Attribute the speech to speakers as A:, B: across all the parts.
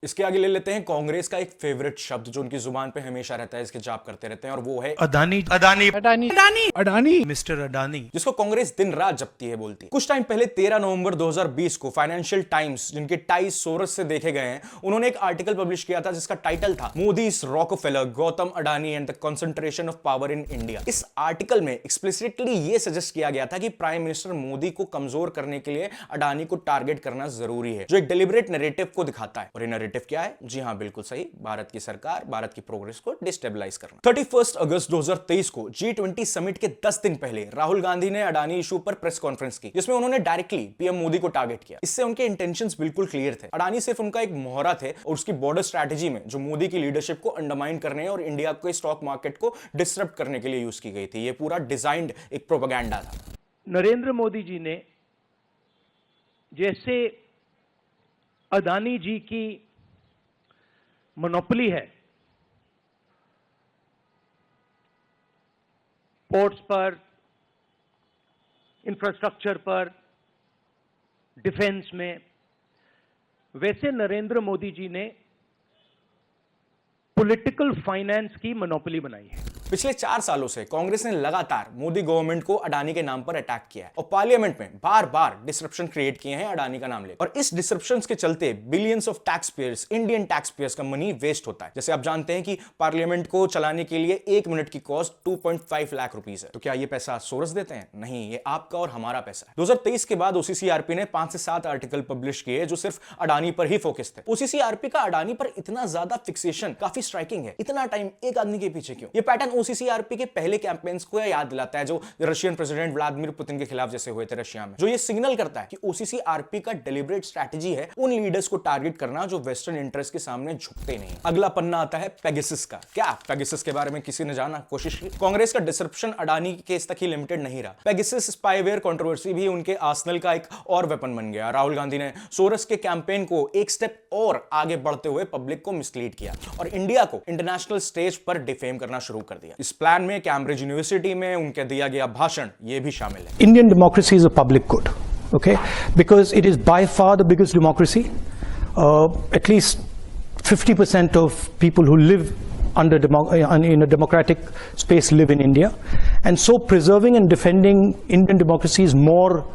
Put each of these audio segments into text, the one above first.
A: इसके आगे ले लेते हैं कांग्रेस का एक फेवरेट शब्द जो उनकी जुबान पे हमेशा रहता है, इसके जाप करते रहते हैं, और वो है
B: अडानी अडानी अडानी अडानी अडानी मिस्टर अडानी,
A: जिसको कांग्रेस दिन रात जपती है, बोलती है। कुछ टाइम पहले 13 नवंबर 2020 को फाइनेंशियल टाइम्स, जिनके टाइज सोरस से देखे गए हैं, उन्होंने एक आर्टिकल पब्लिश किया था जिसका टाइटल था Modi's Rockefeller, Gautam Adani and the concentration of power in India. इस आर्टिकल में एक्सप्लिसिटली ये सजेस्ट किया गया था कि प्राइम मिनिस्टर मोदी को कमजोर करने के लिए अडानी को टारगेट करना जरूरी है, जो एक डेलिबरेट नैरेटिव को दिखाता है। और ये नैरेटिव क्या है? जी हां, बिल्कुल सही, भारत की सरकार, भारत की प्रोग्रेस को डिस्टेबलाइज करना। 31 अगस्त 2023 को G20 समिट के 10 दिन पहले राहुल गांधी ने अडानी इशू पर प्रेस कॉन्फ्रेंस की, जिसमें उन्होंने डायरेक्टली पीएम मोदी को टारगेट किया। इससे उनके इंटेंशंस बिल्कुल क्लियर थे। अडानी सिर्फ उनका एक मोहरा थे और उसकी बॉर्डर स्ट्रैटेजी में जो मोदी की लीडरशिप को अंडरमाइन करने और इंडिया के स्टॉक मार्केट को डिस्टर्ब करने के लिए यूज की गई थी। यह पूरा डिजाइन्ड एक प्रोपेगेंडा था।
C: नरेंद्र मोदी जी ने जैसे अडानी जी की मोनोपोली है पोर्ट्स पर, इंफ्रास्ट्रक्चर पर, डिफेंस में, वैसे नरेंद्र मोदी जी ने पॉलिटिकल फाइनेंस की मोनोपोली बनाई है।
A: पिछले 4 सालों से कांग्रेस ने लगातार मोदी गवर्नमेंट को अडानी के नाम पर अटैक किया है और पार्लियामेंट में बार बार डिसरप्शन क्रिएट किए हैं अडानी का नाम लेकर। और इस डिसरप्शंस के चलते billions of tax payers, Indian tax payers का मनी वेस्ट होता है। जैसे आप जानते हैं कि पार्लियामेंट को चलाने के लिए 1 मिनट की कॉस्ट 2.5 लाख रुपीस है। तो क्या ये पैसा सोरस देते हैं? नहीं, ये आपका और हमारा पैसा है। 2023 के बाद ओसीसीआरपी ने 5 से 7 आर्टिकल पब्लिश किए जो सिर्फ अडानी पर ही फोकस थे। ओसीसीआरपी का अडानी पर इतना ज्यादा फिक्सेशन काफी स्ट्राइकिंग है। इतना टाइम एक आदमी के पीछे क्यों? ये पैटर्न ओसीसीआरपी के पहले कैंपेन्स को याद दिलाता है, जो रशियन प्रेसिडेंट व्लादिमीर पुतिन के खिलाफ जैसे हुए थे रशिया में। जो ये सिग्नल करता है कि ओसीसीआरपी का डेलिबरेट स्ट्रैटेजी है उन लीडर्स को टारगेट करना जो वेस्टर्न इंटरेस्ट के सामने झुकते नहीं। अगला पन्ना आता है पेगासस का। क्या पेगासस के बारे में किसी ने जाना, कोशिश की? कांग्रेस का डिसरप्शन अडानी केस तक ही लिमिटेड नहीं रहा। पेगासस स्पाईवेयर कंट्रोवर्सी भी उनके आर्सेनल का एक और वेपन बन गया। राहुल गांधी ने सोरस के कैंपेन को एक स्टेप और आगे बढ़ते हुए पब्लिक को मिसलीड किया और इंडिया को इंटरनेशनल स्टेज पर डिफेम करना शुरू कर दिया। इस प्लान में कैम्ब्रिज यूनिवर्सिटी में उनके दिया गया भाषण ये भी शामिल है।
D: Indian democracy is a public good, okay, because it is by far the biggest democracy. At least 50% of people who live in a democratic space live in India, and so preserving and defending Indian democracy is more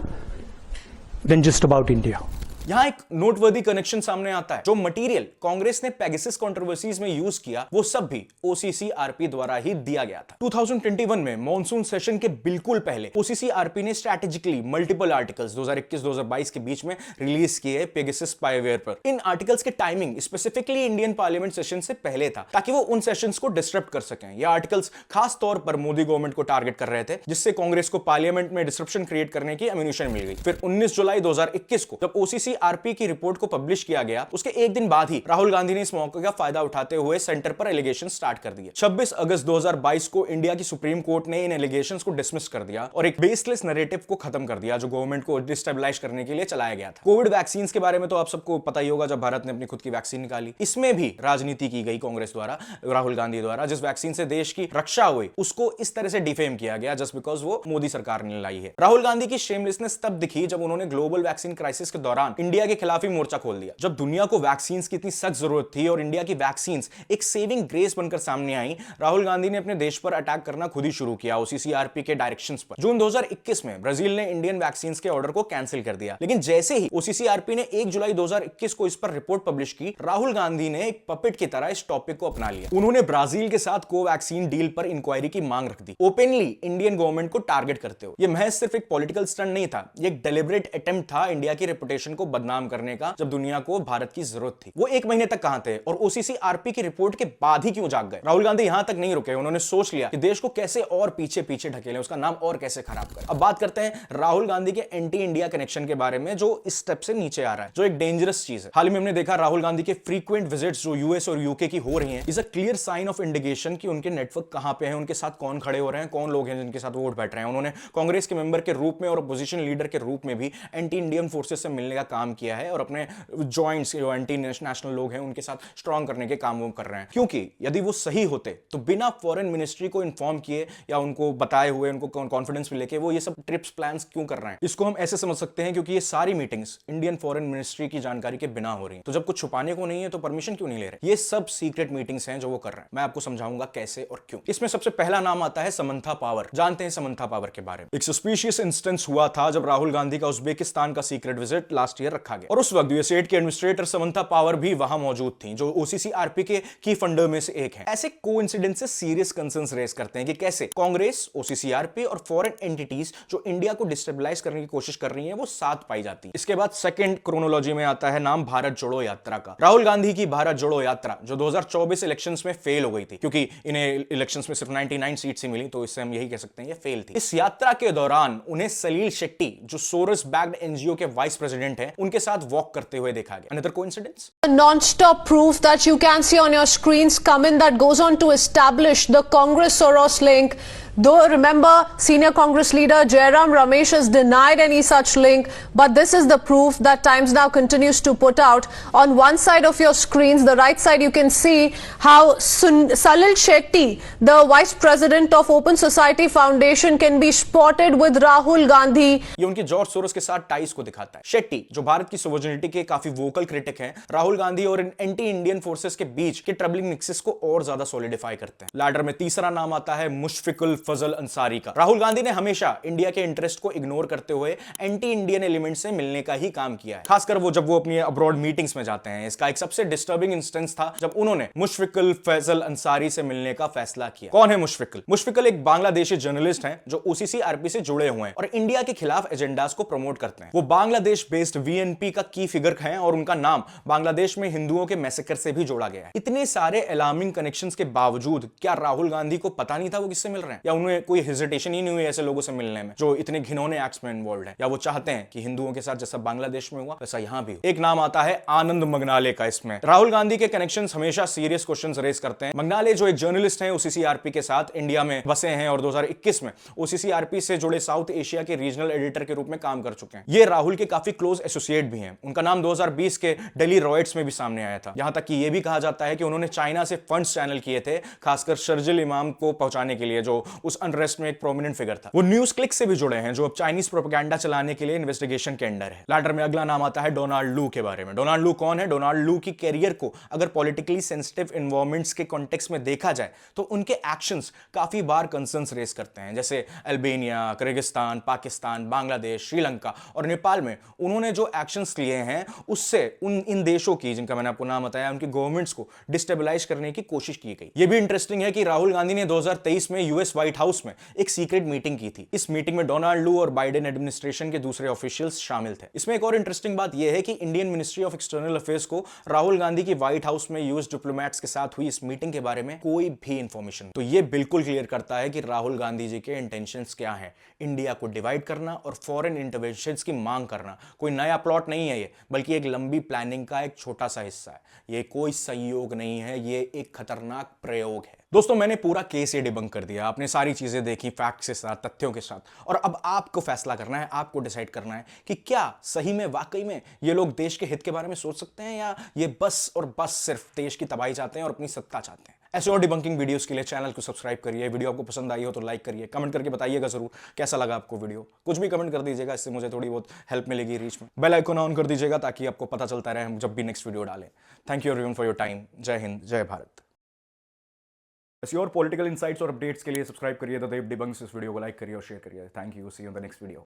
D: than just about India.
A: यहां एक noteworthy connection सामने आता है। जो material Congress ने Pegasus controversies में use किया वो सब भी ओसीसीआरपी द्वारा ही दिया गया था। 2021 में मॉनसून सेशन के बिल्कुल पहले ओसीसीआरपी ने स्ट्रैटेजिकली मल्टीपल आर्टिकल्स 2021-2022 के बीच में रिलीज किए पेगासस स्पाईवेयर पर। इन आर्टिकल्स के timing specifically Indian parliament session से पहले था ताकि वो उन सेशंस को डिस्टर्ब कर सकें। ये आर्टिकल्स खास तौर पर मोदी गवर्नमेंट को टारगेट कर रहे थे, जिससे कांग्रेस को पार्लियामेंट में डिसरप्शन क्रिएट करने की एम्यूनिशन मिल गई। फिर 19 जुलाई 2021 को जब ओसीसीआरपी की रिपोर्ट को पब्लिश किया गया, उसके एक दिन बाद ही राहुल गांधी ने इस मौके का फायदा उठाते हुए सेंटर पर एलिगेशन स्टार्ट कर दिए। 26 अगस्त 2022 को इंडिया की सुप्रीम कोर्ट ने इन एलिगेशंस को डिसमिस कर दिया और एक बेसलेस नैरेटिव को खत्म कर दिया जो गवर्नमेंट को डिस्टेबलाइज करने के लिए चलाया गया था। कोविड वैक्सीन के बारे में तो आप सबको पता ही होगा, जब भारत ने अपनी खुद की वैक्सीन निकाली, इसमें भी राजनीति की गई कांग्रेस द्वारा, राहुल गांधी द्वारा। जिस वैक्सीन से देश की रक्षा हुई उसको इस तरह से डिफेम किया गया जस्ट बिकॉज वो मोदी सरकार ने लाई है। राहुल गांधी की शेमलेसनेस तब दिखी जब उन्होंने ग्लोबल वैक्सीन क्राइसिस के दौरान इंडिया के खिलाफ ही मोर्चा खोल दिया। जब दुनिया को वैक्सीन की इतनी सख्त जरूरत थी और इंडिया की वैक्सीन एक सेविंग ग्रेस बनकर सामने आई, राहुल गांधी ने अपने देश पर अटैक करना खुद ही शुरू किया ओसीसीआरपी के डायरेक्शंस पर। जून 2021 में ब्राजील ने इंडियन वैक्सीन के ऑर्डर को कैंसिल कर दिया, लेकिन जैसे ही ओसीसीआरपी ने 1 जुलाई 2021 को इस पर रिपोर्ट पब्लिश की, राहुल गांधी ने एक पपेट की तरह इस टॉपिक को अपना लिया। उन्होंने ब्राजील के साथ कोवैक्सीन डील पर इंक्वायरी की मांग रख दी, ओपनली इंडियन गवर्नमेंट को टारगेट करते हुए। यह महज सिर्फ एक पॉलिटिकल स्टंट नहीं था, यह एक डेलिबरेट अटेम्प्ट था इंडिया की रेपुटेशन को बदनाम करने का, जब दुनिया को भारत की जरूरत थी। वो 1 महीने तक कहां थे और ओसीसीआरपी की रिपोर्ट के बाद ही क्यों जाग गए? राहुल गांधी यहां तक नहीं रुके, उन्होंने सोच लिया कि देश को कैसे और पीछे पीछे ढकेलें, उसका नाम और कैसे खराब करें। अब बात करते हैं राहुल गांधी के एंटी इंडिया कनेक्शन के बारे में, जो इस स्टेप से नीचे आ रहा है, जो एक डेंजरस चीज है। हाल ही में हमने देखा राहुल गांधी के फ्रीक्वेंट विजिट्स जो यूएस और यूके की हो रही हैं, is a clear sign of indication कि उनके नेटवर्क कहां पे है, उनके साथ कौन खड़े हो रहे हैं, कौन लोग हैं जिनके साथ वोट बैठ रहे हैं। उन्होंने कांग्रेस के मेंबर के रूप में और अपोजिशन लीडर के रूप में भी एंटी इंडियन फोर्सेस से मिलने का काम काम किया है और अपने जॉइंट्स जो एंटी नेशनल लोग हैं उनके साथ स्ट्रांग करने के काम वो कर रहे हैं। क्योंकि यदि वो सही होते तो बिना फॉरेन मिनिस्ट्री को इन्फॉर्म किए या उनको बताए हुए, उनको कॉन्फिडेंस में लेके वो ये सब ट्रिप्स प्लान्स क्यों कर रहे हैं? इसको हम ऐसे समझ सकते हैं क्योंकि ये सारी मीटिंग्स इंडियन फॉरेन मिनिस्ट्री की जानकारी के बिना हो रही हैं। तो जब कुछ छुपाने को नहीं है तो परमिशन क्यों नहीं ले रहे? ये सब सीक्रेट मीटिंग्स हैं जो वो कर रहे हैं। मैं आपको समझाऊंगा कैसे और क्यों। इसमें सबसे पहला नाम आता है समंथा पावर। जानते हैं समंथा पावर के बारे में? एक सस्पिशियस इंस्टेंस हुआ था जब राहुल गांधी का उज्बेकिस्तान का सीक्रेट विजिट लास्ट ईयर रखा गया और उस वक्त यूएसएड के एडमिनिस्ट्रेटर समंथा पावर भी वहां मौजूद थी, जो ओसीसी आरपी के की फंडर में से एक है। ऐसे कोइंसिडेंसेस सीरियस कंसर्न्स रेज करते हैं कि कैसे कांग्रेस, ओसीसी आरपी और फॉरेन एंटिटीज जो इंडिया को डिस्टेबलाइज करने की कोशिश कर रही हैं वो साथ पाई जाती है। इसके बाद सेकंड क्रोनोलॉजी में आता है नाम भारत जोड़ो यात्रा का। राहुल गांधी की भारत जोड़ो यात्रा जो 2024 इलेक्शंस में फेल हो गई थी, क्योंकि इन्हें इलेक्शंस में सिर्फ 99 सीट्स ही मिली, तो इससे हम यही कह सकते हैं ये फेल थी। इस यात्रा के दौरान उन्हें सलील शेट्टी जो सोरस बैक्ड एनजीओ के वाइस प्रेसिडेंट हैं उनके साथ वॉक करते हुए देखा गया। Another coincidence?
E: Non-stop proof that you can see on your screens come in that goes on to establish the Congress Soros link. Though remember, senior Congress leader Jairam Ramesh has denied any such link, but this is the proof that Times Now continues to put out. On one side of your screens, the right side, you can see how Salil Shetty, the vice president of Open Society Foundation, can be spotted with Rahul Gandhi.
A: ये उनके George Soros के साथ ties को दिखाता है। शेट्टी जो भारत की sovereignty के काफी वोकल क्रिटिक हैं, राहुल गांधी और एंटी इंडियन फोर्सेस के बीच के ट्रबलिंग नेक्सस को और ज्यादा सॉलिडिफाई करते हैं। लैडर में तीसरा नाम आता है मुशफिकुल फजल अंसारी का। राहुल गांधी ने हमेशा इंडिया के इंटरेस्ट को इग्नोर करते हुए एंटी इंडियन एलिमेंट से मिलने का ही काम किया है, खासकर जब वो अपनी अब्रॉड मीटिंग्स में जाते हैं। इसका एक सबसे डिस्टर्बिंग इंस्टेंस था जब उन्होंने मुशफिकुल फैजल अंसारी से मिलने का फैसला किया। कौन है मुशफिकुल? मुशफिकुल एक बांग्लादेशी जर्नलिस्ट हैं जो ओसीसी आरपी से जुड़े हुए हैं और इंडिया के खिलाफ एजेंडास को प्रमोट करते हैं। वो बांग्लादेश बेस्ड वीएनपी का की फिगर हैं और उनका नाम बांग्लादेश में हिंदुओं के मैसेकर से भी जोड़ा गया है। इतने सारे अलार्मिंग कनेक्शंस के बावजूद क्या राहुल गांधी को पता नहीं था वो किससे मिल रहे हैं, या उन्हें कोई हेजिटेशन ही नहीं हुई ऐसे लोगों से मिलने में जो इतने घिनौने एक्ट्स में इन्वॉल्व हैं, या वो चाहते हैं कि हिंदुओं के साथ जैसा बांग्लादेश में हुआ वैसा यहां भी हो? एक नाम आता है आनंद मगनाले का। इसमें राहुल गांधी के कनेक्शंस हमेशा सीरियस क्वेश्चंस रेज करते हैं। मगनाले जो एक जर्नलिस्ट हैं ओसीसी आरपी के साथ इंडिया में बसे हैं और 2021 में ओसीसी आरपी से जुड़े साउथ एशिया के रीजनल एडिटर के रूप में काम कर चुके हैं। ये राहुल के काफी क्लोज एसोसिएट भी हैं। उनका नाम 2020 के दिल्ली रॉयट्स में भी सामने आया था। यहां तक कि यह भी कहा जाता है कि उन्होंने चाइना से फंड्स चैनल किए थे, खासकर शर्जिल इमाम को पहुंचाने के लिए, जो उस अनरेस्ट में एक प्रोमिनेंट फिगर था। वो न्यूज क्लिक से भी जुड़े हैं जो अब चाइनीज प्रोपेगेंडा चलाने के लिए इन्वेस्टिगेशन के अंडर है। लैडर में अगला नाम आता है डोनाल्ड लू के बारे में। डोनाल्ड लू कौन है? डोनाल्ड लू की कैरियर को अगर पॉलिटिकली सेंसिटिव एनवायरमेंट्स के कॉन्टेक्स्ट में देखा जाए तो उनके एक्शंस काफी बार कंसर्न्स रेज करते हैं। जैसे अल्बेनिया, किर्गिस्तान, पाकिस्तान, बांग्लादेश, श्रीलंका और नेपाल में उन्होंने जो एक्शंस लिए हैं उससे इन देशों की, जिनका मैंने आपको नाम बताया, उनकी गवर्नमेंट्स को डिस्टेबलाइज करने की कोशिश की गई। यह भी इंटरेस्टिंग है कि राहुल गांधी ने 2023 में यूएस व्हाइट हाउस में एक सीक्रेट मीटिंग की थी। इस मीटिंग में डोनाल्ड लू और बाइडेन एडमिनिस्ट्रेशन के दूसरे ऑफिशियल्स शामिल थे। इसमें एक और इंटरेस्टिंग बात यह है कि Indian ministry of external affairs को राहुल गांधी की व्हाइट हाउस में यूएस डिप्लोमैट्स के साथ हुई इस मीटिंग के बारे में कोई भी इंफॉर्मेशन। तो यह बिल्कुल क्लियर करता है कि राहुल गांधी जी के इंटेंशंस क्या हैं। इंडिया को डिवाइड करना और फॉरेन इंटरवेंशंस की मांग करना कोई नया प्लॉट नहीं है ये, बल्कि एक लंबी प्लानिंग का एक छोटा सा हिस्सा है। ये कोई संयोग नहीं है, ये एक खतरनाक प्रयोग है। दोस्तों, मैंने पूरा केस ये डिबंक कर दिया। आपने सारी चीजें देखी फैक्ट्स के साथ, तथ्यों के साथ, और अब आपको फैसला करना है, आपको डिसाइड करना है कि क्या सही में वाकई में ये लोग देश के हित के बारे में सोच सकते हैं, या ये बस और बस सिर्फ देश की तबाही चाहते हैं और अपनी सत्ता चाहते हैं। ऐसे और डिबंकिंग वीडियोस के लिए चैनल को सब्सक्राइब करिए। वीडियो आपको पसंद आई हो तो लाइक करिए, कमेंट करके बताइएगा जरूर कैसा लगा आपको वीडियो। कुछ भी कमेंट कर दीजिएगा, इससे मुझे थोड़ी बहुत हेल्प मिलेगी रीच में। बेल आइकन ऑन कर दीजिएगा ताकि आपको पता चलता रहे हम जब भी नेक्स्ट वीडियो डालें। Thank you everyone for your time. जय हिंद, जय भारत। ऐसी और पॉलिटिकल इनसाइट्स और अपडेट्स के लिए सब्सक्राइब करिए द देव डिबंक्स। इस वीडियो को लाइक करिए और शेयर करिए। Thank you, see you in the next video.